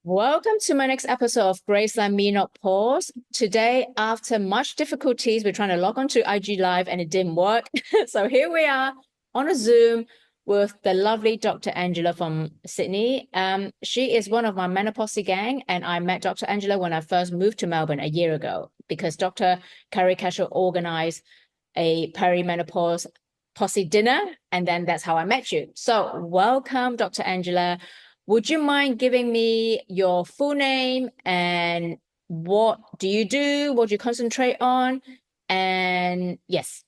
Welcome to my next episode of Grace Lam, meNOTpause. Today, after much difficulties, we're trying to log on to IG Live and it didn't work. So here we are on a Zoom with the lovely Dr. Angela from Sydney. She is one of my menopause gang, and I met Dr. Angela when I first moved to Melbourne a year ago because Dr. Carrie Cashel organized a perimenopause posse dinner, and then that's how I met you. So welcome, Dr. Angela. Would you mind giving me your full name and what do you do? What do you concentrate on? And yes.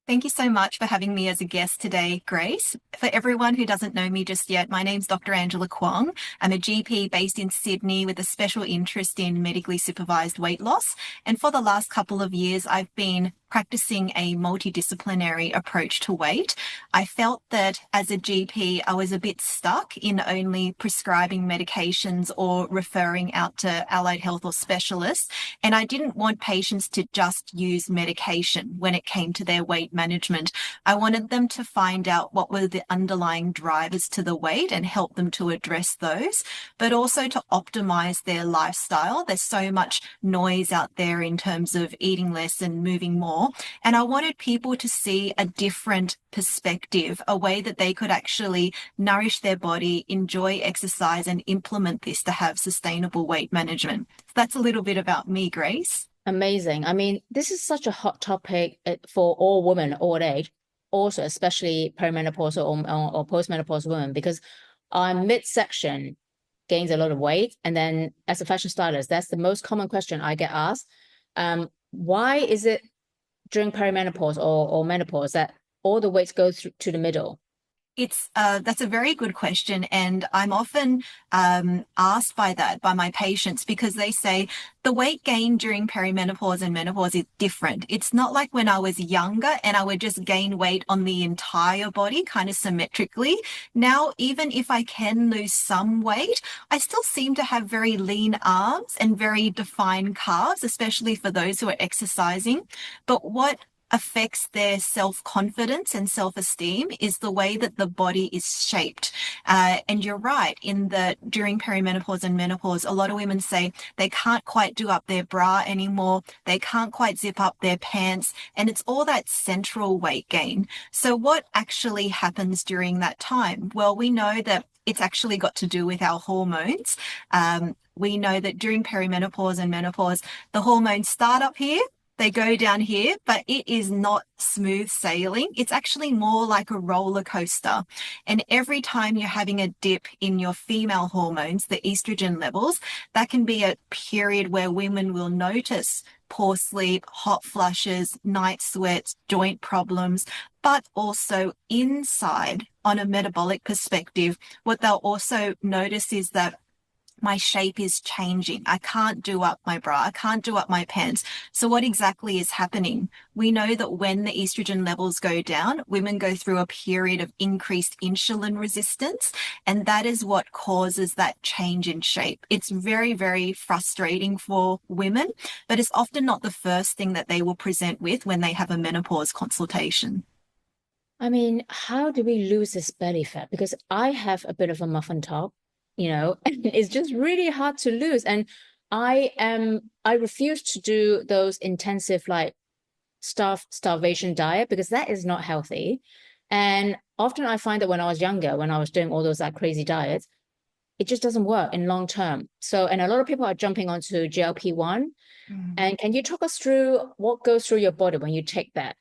Thank you so much for having me as a guest today, Grace. For everyone who doesn't know me just yet, my name's Dr. Angela Kwong. I'm a GP based in Sydney with a special interest in medically supervised weight loss. And for the last couple of years, I've been practicing a multidisciplinary approach to weight. I felt that as a GP, I was a bit stuck in only prescribing medications or referring out to allied health or specialists. And I didn't want patients to just use medication when it came to their weight management. I wanted them to find out what were the underlying drivers to the weight and help them to address those, but also to optimize their lifestyle. There's so much noise out there in terms of eating less and moving more. And I wanted people to see a different perspective, a way that they could actually nourish their body, enjoy exercise, and implement this to have sustainable weight management. So that's a little bit about me, Grace. Amazing. I mean, this is such a hot topic for all women, all age, also especially perimenopause or postmenopause women, because our midsection gains a lot of weight. And then as a fashion stylist, that's the most common question I get asked. Why is it during perimenopause or menopause that all the weights go through to the middle? That's a very good question, and I'm often asked by my patients, because they say the weight gain during perimenopause and menopause is different. It's not like when I was younger and I would just gain weight on the entire body, kind of symmetrically. Now, even if I can lose some weight, I still seem to have very lean arms and very defined calves, especially for those who are exercising. But what affects their self-confidence and self-esteem is the way that the body is shaped. And you're right in that during perimenopause and menopause, a lot of women say they can't quite do up their bra anymore. They can't quite zip up their pants. And it's all that central weight gain. So what actually happens during that time? Well, we know that it's actually got to do with our hormones. We know that during perimenopause and menopause, the hormones start up here. They go down here, but it is not smooth sailing. It's actually more like a roller coaster. And every time you're having a dip in your female hormones, the estrogen levels, that can be a period where women will notice poor sleep, hot flushes, night sweats, joint problems, but also inside on a metabolic perspective, what they'll also notice is that my shape is changing. I can't do up my bra. I can't do up my pants. So what exactly is happening? We know that when the estrogen levels go down, women go through a period of increased insulin resistance, and that is what causes that change in shape. It's very, very frustrating for women, but it's often not the first thing that they will present with when they have a menopause consultation. I mean, how do we lose this belly fat? Because I have a bit of a muffin top, and it's just really hard to lose. And I refuse to do those intensive like starvation diet because that is not healthy. And often I find that when I was younger, when I was doing all those like crazy diets, it just doesn't work in long term. So, and a lot of people are jumping onto GLP-1. And can you talk us through what goes through your body when you take that?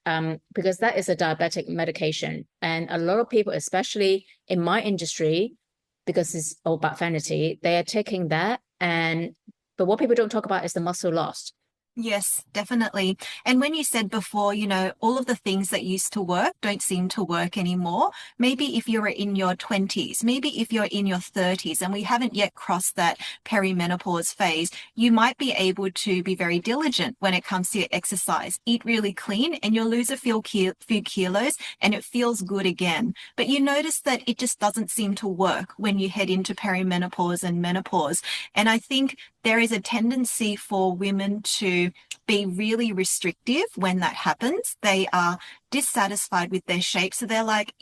Because that is a diabetic medication. And a lot of people, especially in my industry, because it's all about vanity, they are taking that. But what people don't talk about is the muscle loss. Yes, definitely. And when you said before, all of the things that used to work don't seem to work anymore. Maybe if you're in your 20s, maybe if you're in your 30s and we haven't yet crossed that perimenopause phase, you might be able to be very diligent when it comes to your exercise. Eat really clean and you'll lose a few kilos and it feels good again. But you notice that it just doesn't seem to work when you head into perimenopause and menopause. And I think there is a tendency for women to to be really restrictive when that happens. They are dissatisfied with their shape. So they're like,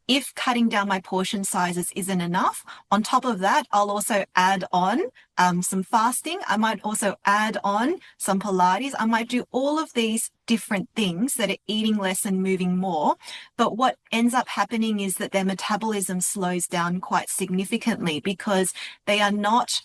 if cutting down my portion sizes isn't enough, on top of that, I'll also add on some fasting. I might also add on some Pilates. I might do all of these different things that are eating less and moving more. But what ends up happening is that their metabolism slows down quite significantly because they're not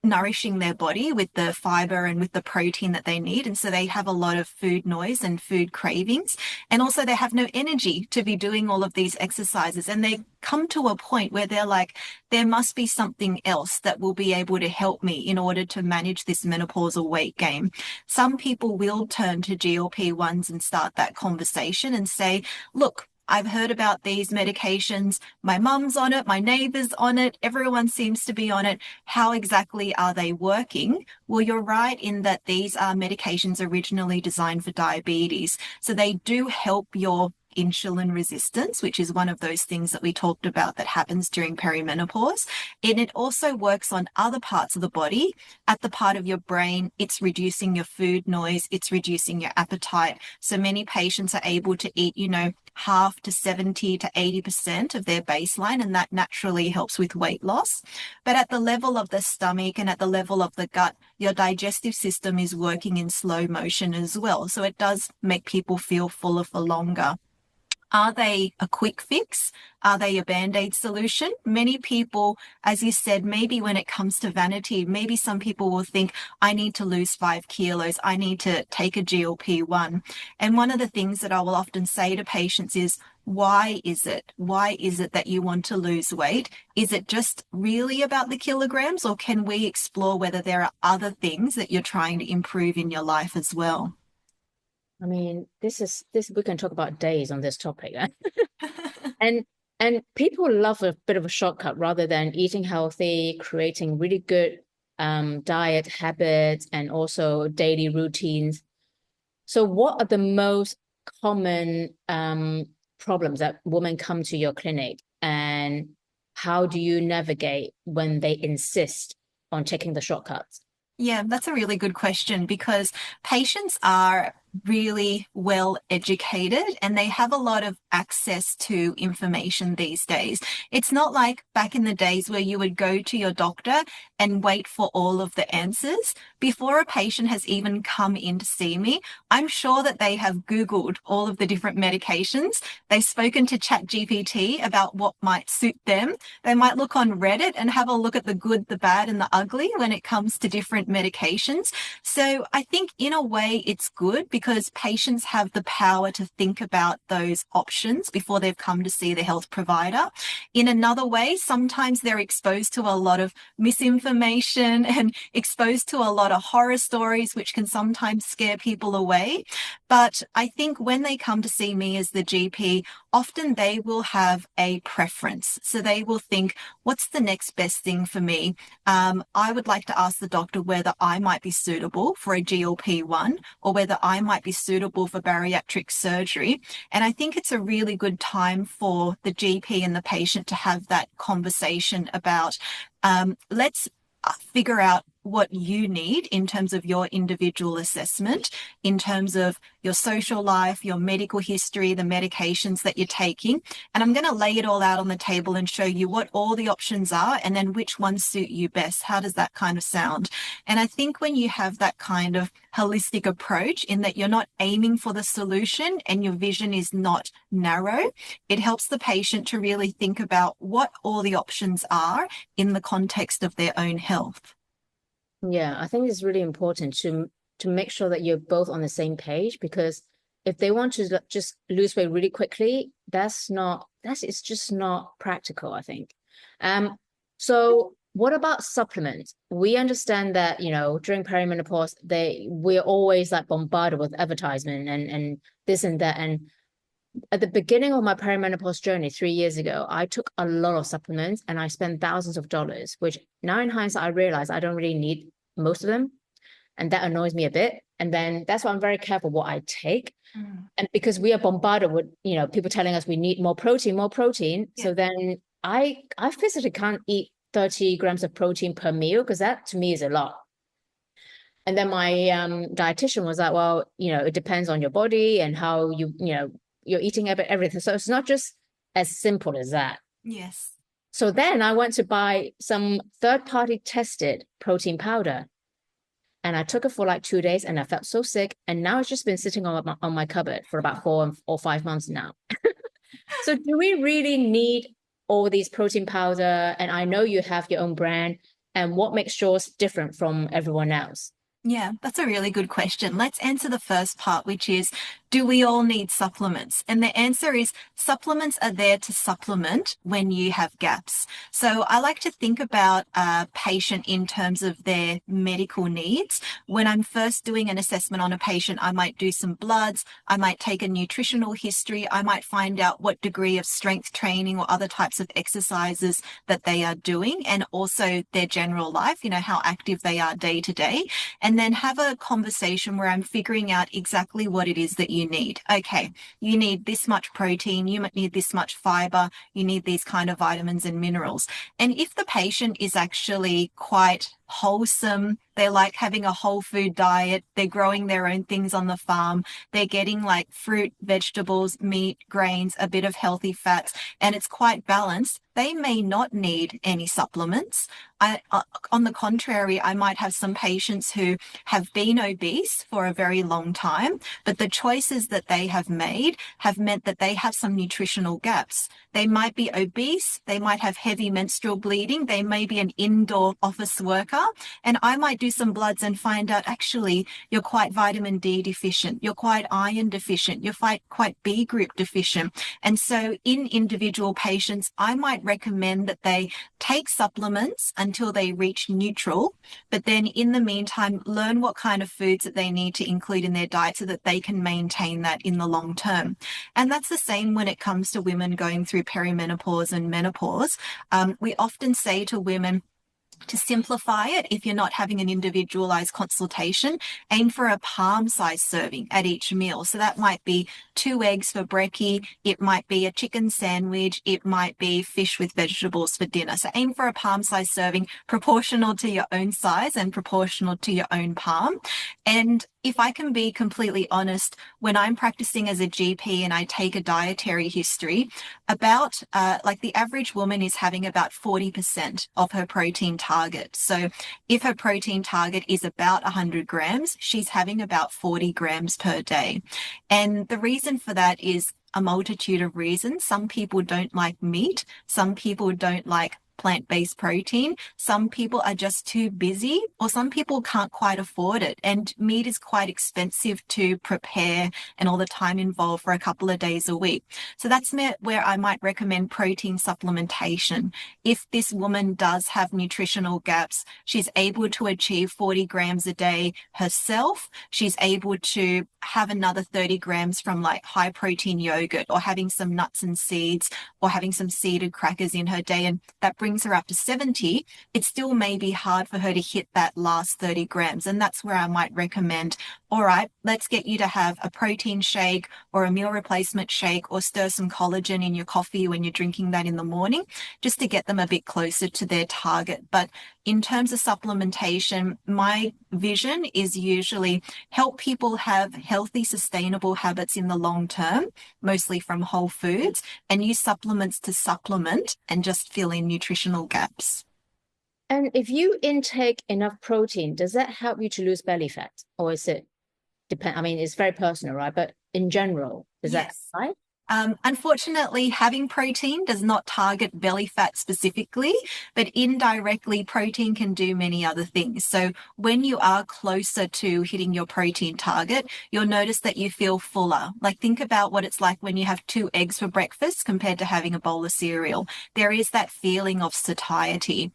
nourishing their body with the fiber and with the protein that they need. And so they have a lot of food noise and food cravings. And also they have no energy to be doing all of these exercises. And they come to a point where they're like, there must be something else that will be able to help me in order to manage this menopausal weight gain. Some people will turn to GLP-1s and start that conversation and say, look, I've heard about these medications. My mum's on it. My neighbor's on it. Everyone seems to be on it. How exactly are they working? Well, you're right in that these are medications originally designed for diabetes. So they do help your insulin resistance, which is one of those things that we talked about that happens during perimenopause. And it also works on other parts of the body. At the part of your brain, it's reducing your food noise, it's reducing your appetite. So many patients are able to eat, half to 70 to 80% of their baseline, and that naturally helps with weight loss. But at the level of the stomach and at the level of the gut, your digestive system is working in slow motion as well. So it does make people feel fuller for longer. Are they a quick fix? Are they a band-aid solution? Many people, as you said, maybe when it comes to vanity, maybe some people will think, I need to lose 5 kilos. I need to take a GLP-1. And one of the things that I will often say to patients is, why is it? Why is it that you want to lose weight? Is it just really about the kilograms, or can we explore whether there are other things that you're trying to improve in your life as well? I mean, this we can talk about days on this topic. And people love a bit of a shortcut rather than eating healthy, creating really good diet habits and also daily routines. So what are the most common problems that women come to your clinic, and how do you navigate when they insist on taking the shortcuts? Yeah, that's a really good question because patients are really well educated and they have a lot of access to information these days. It's not like back in the days where you would go to your doctor and wait for all of the answers. Before a patient has even come in to see me, I'm sure that they have Googled all of the different medications. They've spoken to ChatGPT about what might suit them. They might look on Reddit and have a look at the good, the bad, and the ugly when it comes to different medications. So I think in a way it's good because patients have the power to think about those options before they've come to see the health provider. In another way, sometimes they're exposed to a lot of misinformation and exposed to a lot of horror stories, which can sometimes scare people away. But I think when they come to see me as the GP, often they will have a preference. So they will think, what's the next best thing for me? I would like to ask the doctor whether I might be suitable for a GLP-1 or whether I might be suitable for bariatric surgery. And I think it's a really good time for the GP and the patient to have that conversation about, let's figure out what you need in terms of your individual assessment, in terms of your social life, your medical history, the medications that you're taking. And I'm going to lay it all out on the table and show you what all the options are and then which ones suit you best. How does that kind of sound? And I think when you have that kind of holistic approach in that you're not aiming for the solution and your vision is not narrow, it helps the patient to really think about what all the options are in the context of their own health. Yeah, I think it's really important to make sure that you're both on the same page, because if they want to just lose weight really quickly, it's just not practical, I think. So what about supplements? We understand that, during perimenopause, we're always like bombarded with advertisement and this and that. And at the beginning of my perimenopause journey 3 years ago, I took a lot of supplements and I spent thousands of dollars, which now in hindsight, I realize I don't really need most of them. And that annoys me a bit. And then that's why I'm very careful what I take. And because we are bombarded with, people telling us we need more protein, more protein. Yeah. So then I physically can't eat 30 grams of protein per meal because that to me is a lot. And then my dietitian was like, well, it depends on your body and how you're eating everything. So it's not just as simple as that. Yes. So then I went to buy some third-party tested protein powder. And I took it for like 2 days and I felt so sick. And now it's just been sitting on my cupboard for about 4 or 5 months now. So do we really need all these protein powder? And I know you have your own brand. And what makes yours different from everyone else? Yeah, that's a really good question. Let's answer the first part, which is, do we all need supplements? And the answer is supplements are there to supplement when you have gaps. So I like to think about a patient in terms of their medical needs. When I'm first doing an assessment on a patient, I might do some bloods, I might take a nutritional history, I might find out what degree of strength training or other types of exercises that they are doing, and also their general life, how active they are day to day. And then have a conversation where I'm figuring out exactly what it is that you need. Okay, you need this much protein, you might need this much fiber, you need these kind of vitamins and minerals. And if the patient is actually quite wholesome, they like having a whole food diet, they're growing their own things on the farm, they're getting like fruit, vegetables, meat, grains, a bit of healthy fats, and it's quite balanced, they may not need any supplements. On the contrary, I might have some patients who have been obese for a very long time, but the choices that they have made have meant that they have some nutritional gaps. They might be obese, they might have heavy menstrual bleeding, they may be an indoor office worker, and I might do some bloods and find out actually you're quite vitamin D deficient, you're quite iron deficient, you're quite B group deficient. And so in individual patients, I might recommend that they take supplements until they reach neutral, but then in the meantime, learn what kind of foods that they need to include in their diet so that they can maintain that in the long term. And that's the same when it comes to women going through perimenopause and menopause. We often say to women, to simplify it, if you're not having an individualized consultation, aim for a palm size serving at each meal. So that might be 2 eggs for brekkie, it might be a chicken sandwich, it might be fish with vegetables for dinner. So aim for a palm size serving proportional to your own size and proportional to your own palm. And if I can be completely honest, when I'm practicing as a GP and I take a dietary history, about like the average woman is having about 40% of her protein target. So if her protein target is about 100 grams, she's having about 40 grams per day. And the reason for that is a multitude of reasons. Some people don't like meat. Some people don't like plant-based protein. Some people are just too busy, or some people can't quite afford it. And meat is quite expensive to prepare and all the time involved for a couple of days a week. So that's where I might recommend protein supplementation. If this woman does have nutritional gaps, she's able to achieve 40 grams a day herself. She's able to have another 30 grams from like high protein yogurt, or having some nuts and seeds, or having some seeded crackers in her day, and that brings her up to 70, it still may be hard for her to hit that last 30 grams. And that's where I might recommend, all right, let's get you to have a protein shake or a meal replacement shake, or stir some collagen in your coffee when you're drinking that in the morning, just to get them a bit closer to their target. But in terms of supplementation, my vision is usually help people have healthy, sustainable habits in the long term, mostly from whole foods, and use supplements to supplement and just fill in nutritional gaps. And if you intake enough protein, does that help you to lose belly fat? Or is it depend? I mean, it's very personal, right? But in general, is that Yes. right? Unfortunately, having protein does not target belly fat specifically, but indirectly, protein can do many other things. So when you are closer to hitting your protein target, you'll notice that you feel fuller. Like, think about what it's like when you have 2 eggs for breakfast compared to having a bowl of cereal. There is that feeling of satiety.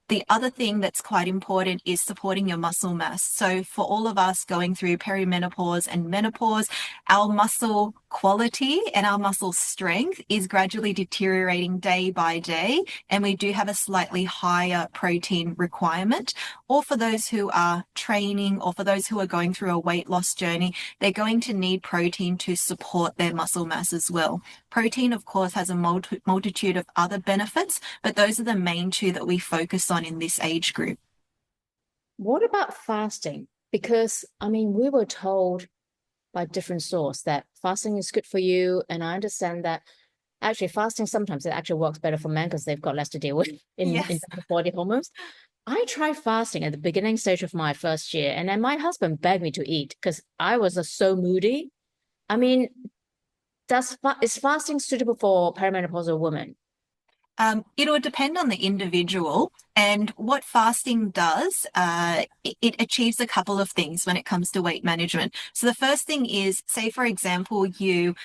The other thing that's quite important is supporting your muscle mass. So for all of us going through perimenopause and menopause, our muscle quality and our muscle strength is gradually deteriorating day by day, and we do have a slightly higher protein requirement. Or for those who are training, or for those who are going through a weight loss journey, they're going to need protein to support their muscle mass as well. Protein, of course, has a multitude of other benefits, but those are the main two that we focus on in this age group. What about fasting? Because, I mean, we were told by different source that fasting is good for you. And I understand that actually fasting sometimes it actually works better for men because they've got less to deal with in Yes. terms of body hormones. I tried fasting at the beginning stage of my first year, and then my husband begged me to eat because I was so moody. I mean, is fasting suitable for perimenopausal women? It will depend on the individual. And what fasting does, it achieves a couple of things when it comes to weight management. So the first thing is, say, for example, you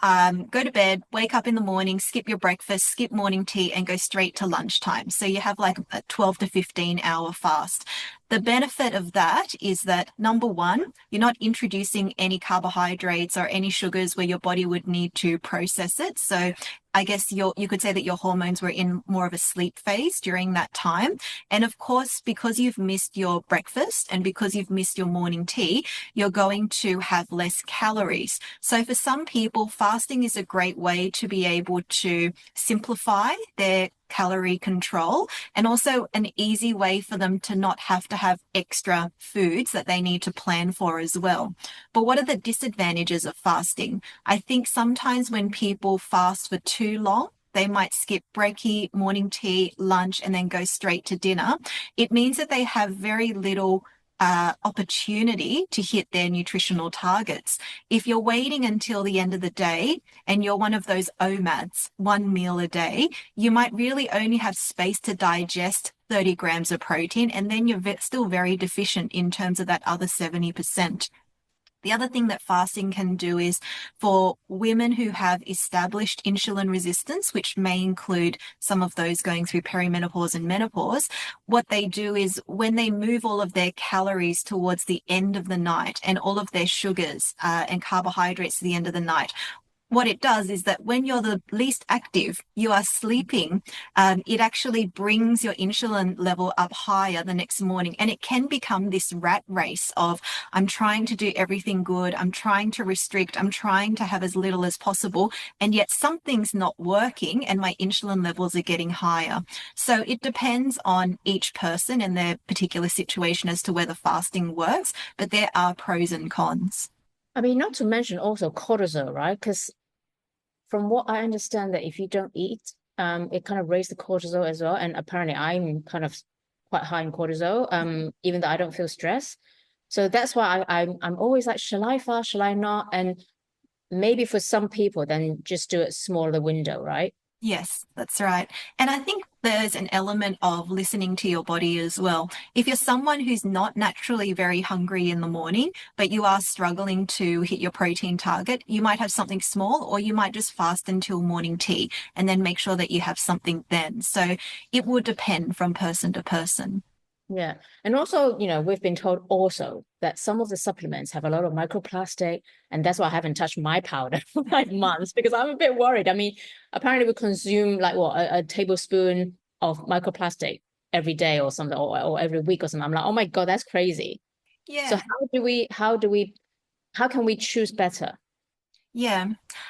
go to bed, wake up in the morning, skip your breakfast, skip morning tea, and go straight to lunchtime. So you have like a 12 to 15-hour fast. The benefit of that is that number one, you're not introducing any carbohydrates or any sugars where your body would need to process it. So I guess you could say that your hormones were in more of a sleep phase during that time. And of course, because you've missed your breakfast and because you've missed your morning tea, you're going to have less calories. So for some people, fasting is a great way to be able to simplify their calorie control and also an easy way for them to not have to have extra foods that they need to plan for as well. But what are the disadvantages of fasting? I think sometimes when people fast for too long, they might skip brekkie, morning tea, lunch, and then go straight to dinner. It means that they have very little opportunity to hit their nutritional targets. If you're waiting until the end of the day and you're one of those OMADs, one meal a day, you might really only have space to digest 30 grams of protein, and then you're still very deficient in terms of that other 70%. The other thing that fasting can do is for women who have established insulin resistance, which may include some of those going through perimenopause and menopause, what they do is when they move all of their calories towards the end of the night and all of their sugars and carbohydrates to the end of the night, what it does is that when you're the least active, you are sleeping, it actually brings your insulin level up higher the next morning. And it can become this rat race of, I'm trying to do everything good. I'm trying to restrict. I'm trying to have as little as possible. And yet something's not working and my insulin levels are getting higher. So it depends on each person and their particular situation as to whether fasting works, but there are pros and cons. I mean, not to mention also cortisol, right? Because from what I understand, that if you don't eat, it kind of raises the cortisol as well. And apparently, I'm kind of quite high in cortisol, even though I don't feel stress. So that's why I'm always like, shall I fast? Shall I not? And maybe for some people, then just do it smaller window, right? Yes, that's right. And I think there's an element of listening to your body as well. If you're someone who's not naturally very hungry in the morning, but you are struggling to hit your protein target, you might have something small, or you might just fast until morning tea and then make sure that you have something then. So it would depend from person to person. Yeah. And also, we've been told also that some of the supplements have a lot of microplastic, and that's why I haven't touched my powder for like months because I'm a bit worried. I mean, apparently we consume like what, a tablespoon of microplastic every day or something, or every week or something. I'm like, oh my God, that's crazy. So Yeah. how can we choose better? Yeah,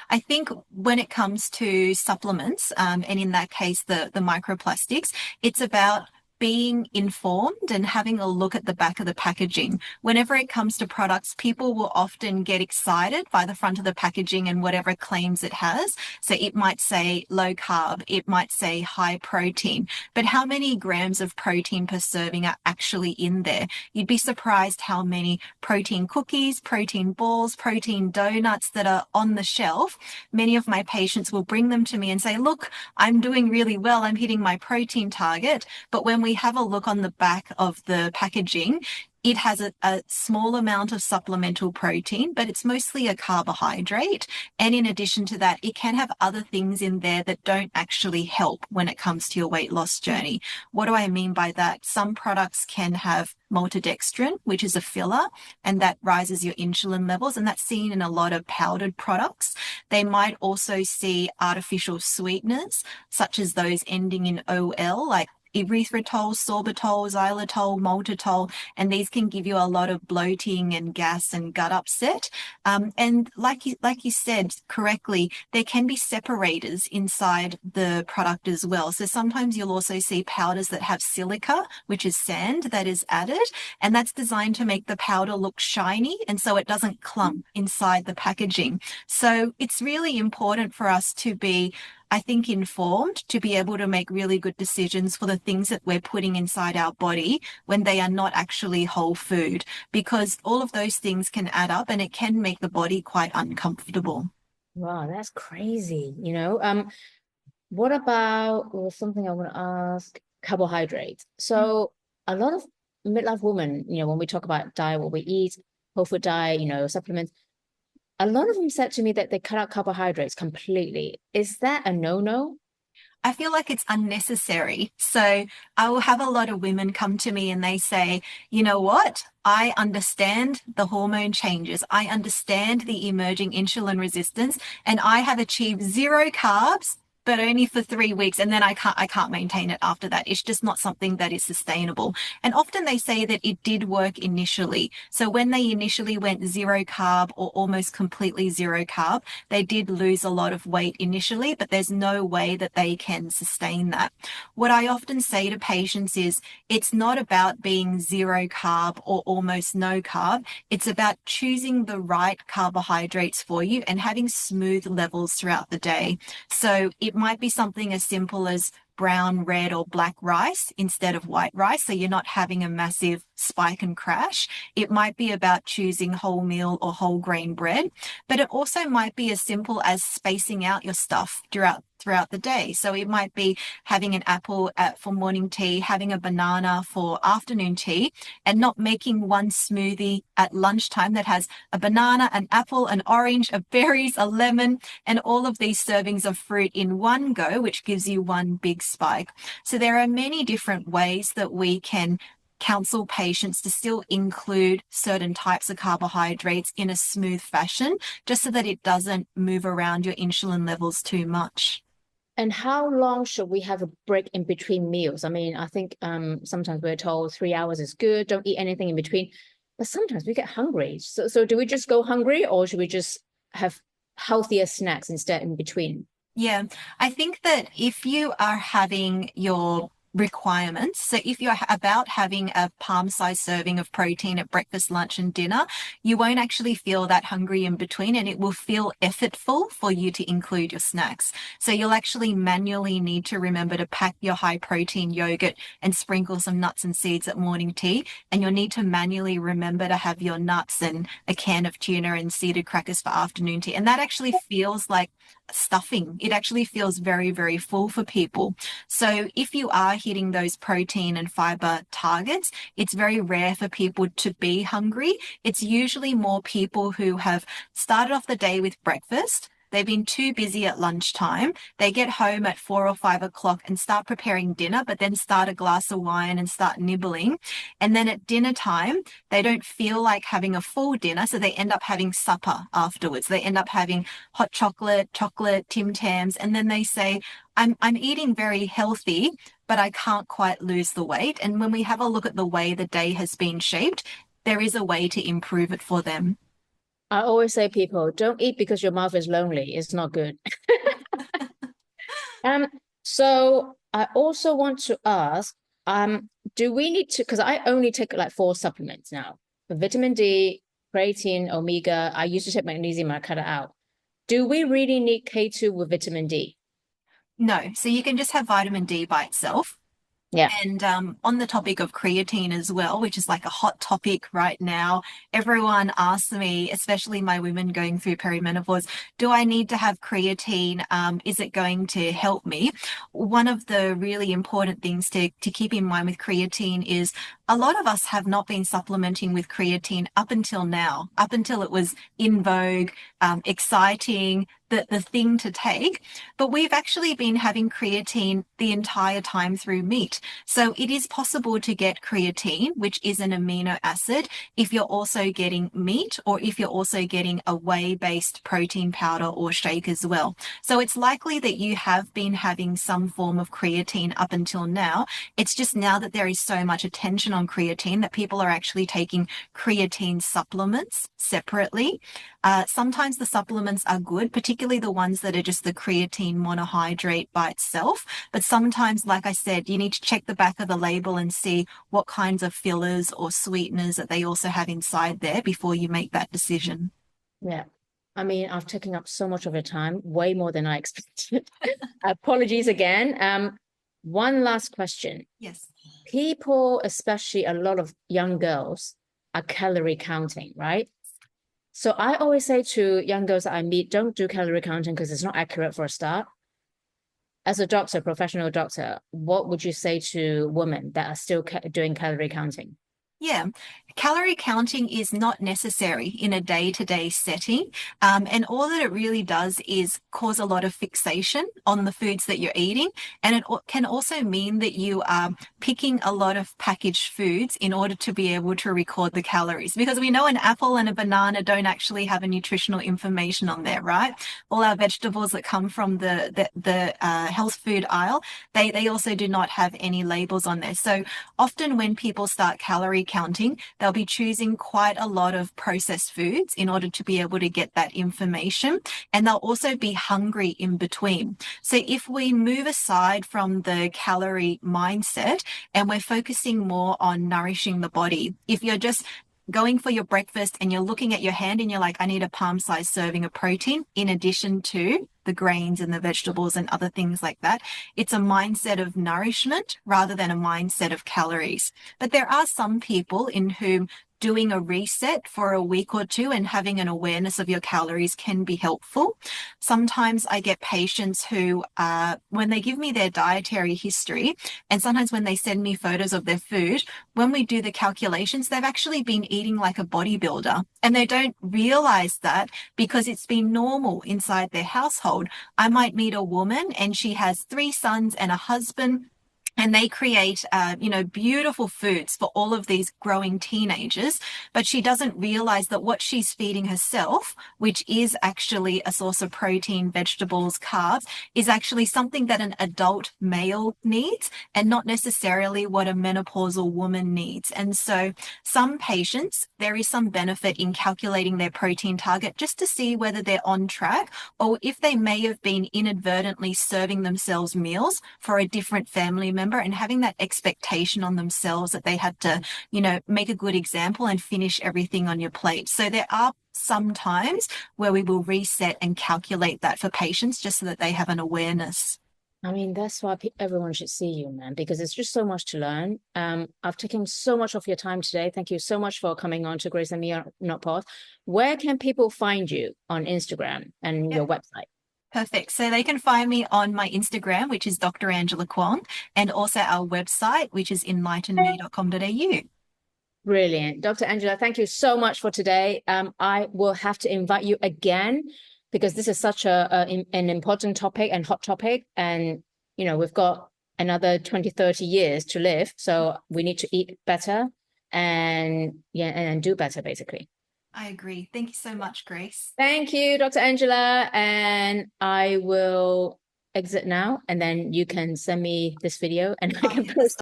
I think when it comes to supplements, and in that case, the microplastics, it's about being informed and having a look at the back of the packaging. Whenever it comes to products, people will often get excited by the front of the packaging and whatever claims it has. So it might say low carb, it might say high protein, but how many grams of protein per serving are actually in there? You'd be surprised how many protein cookies, protein balls, protein donuts that are on the shelf. Many of my patients will bring them to me and say, look, I'm doing really well. I'm hitting my protein target. But when we have a look on the back of the packaging, it has a small amount of supplemental protein, but it's mostly a carbohydrate. And in addition to that, it can have other things in there that don't actually help when it comes to your weight loss journey. What do I mean by that? Some products can have maltodextrin, which is a filler, and that rises your insulin levels. And that's seen in a lot of powdered products. They might also see artificial sweeteners, such as those ending in OL, like erythritol, sorbitol, xylitol, maltitol, and these can give you a lot of bloating and gas and gut upset. And like you said correctly, there can be separators inside the product as well. So sometimes you'll also see powders that have silica, which is sand that is added, and that's designed to make the powder look shiny and so it doesn't clump inside the packaging. So it's really important for us to be, I think, informed to be able to make really good decisions for the things that we're putting inside our body when they are not actually whole food, because all of those things can add up and it can make the body quite uncomfortable. Wow, that's crazy, you know. What about, or something I want to ask, carbohydrates? So a lot of midlife women, you know, when we talk about diet, what we eat, whole food diet, you know, supplements, a lot of them said to me that they cut out carbohydrates completely. Is that a no-no? I feel like it's unnecessary. So I will have a lot of women come to me and they say, you know what? I understand the hormone changes. I understand the emerging insulin resistance, and I have achieved zero carbs, but only for 3 weeks. And then I can't maintain it after that. It's just not something that is sustainable. And often they say that it did work initially. So when they initially went zero carb or almost completely zero carb, they did lose a lot of weight initially, but there's no way that they can sustain that. What I often say to patients is it's not about being zero carb or almost no carb. It's about choosing the right carbohydrates for you and having smooth levels throughout the day. So it might be something as simple as brown, red, or black rice instead of white rice, so you're not having a massive spike and crash. It might be about choosing wholemeal or whole grain bread, but it also might be as simple as spacing out your stuff throughout the day. So it might be having an apple for morning tea, having a banana for afternoon tea, and not making one smoothie at lunchtime that has a banana, an apple, an orange, a berries, a lemon, and all of these servings of fruit in one go, which gives you one big spike. So there are many different ways that we can counsel patients to still include certain types of carbohydrates in a smooth fashion, just so that it doesn't move around your insulin levels too much. And how long should we have a break in between meals? I mean, I think sometimes we're told 3 hours is good, don't eat anything in between. But sometimes we get hungry. So do we just go hungry, or should we just have healthier snacks instead in between? Yeah, I think that if you are having your requirements, so if you're about having a palm-sized serving of protein at breakfast, lunch, and dinner, you won't actually feel that hungry in between, and it will feel effortful for you to include your snacks. So you'll actually manually need to remember to pack your high-protein yogurt and sprinkle some nuts and seeds at morning tea, and you'll need to manually remember to have your nuts and a can of tuna and seeded crackers for afternoon tea. And that actually feels like stuffing. It actually feels very, very full for people. So if you are hitting those protein and fiber targets, it's very rare for people to be hungry. It's usually more people who have started off the day with breakfast. They've been too busy at lunchtime. They get home at 4 or 5 o'clock and start preparing dinner, but then start a glass of wine and start nibbling. And then at dinner time, they don't feel like having a full dinner, so they end up having supper afterwards. They end up having hot chocolate, Tim Tams, and then they say, I'm eating very healthy, but I can't quite lose the weight. And when we have a look at the way the day has been shaped, there is a way to improve it for them. I always say people don't eat because your mouth is lonely. It's not good. Um, so I also want to ask, do we need to, because I only take like 4 supplements now, vitamin D, creatine, omega. I used to take magnesium, I cut it out. Do we really need K2 with vitamin D? No, so you can just have vitamin D by itself. Yeah. And on the topic of creatine as well, which is like a hot topic right now, everyone asks me, especially my women going through perimenopause, do I need to have creatine? Is it going to help me? One of the really important things to keep in mind with creatine is a lot of us have not been supplementing with creatine up until now, up until it was in vogue, exciting, the thing to take, but we've actually been having creatine the entire time through meat. So it is possible to get creatine, which is an amino acid, if you're also getting meat or if you're also getting a whey-based protein powder or shake as well. So it's likely that you have been having some form of creatine up until now. It's just now that there is so much attention on creatine that people are actually taking creatine supplements separately. Sometimes the supplements are good, particularly the ones that are just the creatine monohydrate by itself. But sometimes, like I said, you need to check the back of the label and see what kinds of fillers or sweeteners that they also have inside there before you make that decision. Yeah. I mean, I've taken up so much of your time, way more than I expected. Apologies again. One last question. Yes. People, especially a lot of young girls, are calorie counting, right? So I always say to young girls that I meet, don't do calorie counting because it's not accurate for a start. As a doctor, professional doctor, what would you say to women that are still doing calorie counting? Yeah, calorie counting is not necessary in a day-to-day setting. And all that it really does is cause a lot of fixation on the foods that you're eating. And it can also mean that you are picking a lot of packaged foods in order to be able to record the calories. Because we know an apple and a banana don't actually have a nutritional information on there, right? All our vegetables that come from the health food aisle, they also do not have any labels on there. So often when people start calorie counting, they'll be choosing quite a lot of processed foods in order to be able to get that information. And they'll also be hungry in between. So if we move aside from the calorie mindset and we're focusing more on nourishing the body, if you're just going for your breakfast and you're looking at your hand and you're like, I need a palm-sized serving of protein in addition to the grains and the vegetables and other things like that. It's a mindset of nourishment rather than a mindset of calories. But there are some people in whom doing a reset for a week or two and having an awareness of your calories can be helpful. Sometimes I get patients who, when they give me their dietary history, and sometimes when they send me photos of their food, when we do the calculations, they've actually been eating like a bodybuilder and they don't realize that because it's been normal inside their household. I might meet a woman and she has 3 sons and a husband, and they create, beautiful foods for all of these growing teenagers. But she doesn't realize that what she's feeding herself, which is actually a source of protein, vegetables, carbs, is actually something that an adult male needs and not necessarily what a menopausal woman needs. And so some patients, there is some benefit in calculating their protein target just to see whether they're on track or if they may have been inadvertently serving themselves meals for a different family member and having that expectation on themselves that they had to, make a good example and finish everything on your plate. So there are some times where we will reset and calculate that for patients just so that they have an awareness. I mean, that's why everyone should see you, man, because there's just so much to learn. I've taken so much of your time today. Thank you so much for coming on to Grace and Me meNOTpause. Where can people find you on Instagram and your website? Perfect. So they can find me on my Instagram, which is Dr Angela Kwong, and also our website, which is enlightenme.com.au. Brilliant. Dr. Angela, thank you so much for today. I will have to invite you again because this is such an important topic and hot topic. And, we've got another 20, 30 years to live. So we need to eat better and do better, basically. I agree. Thank you so much, Grace. Thank you, Dr. Angela. And I will exit now, and then you can send me this video and I can post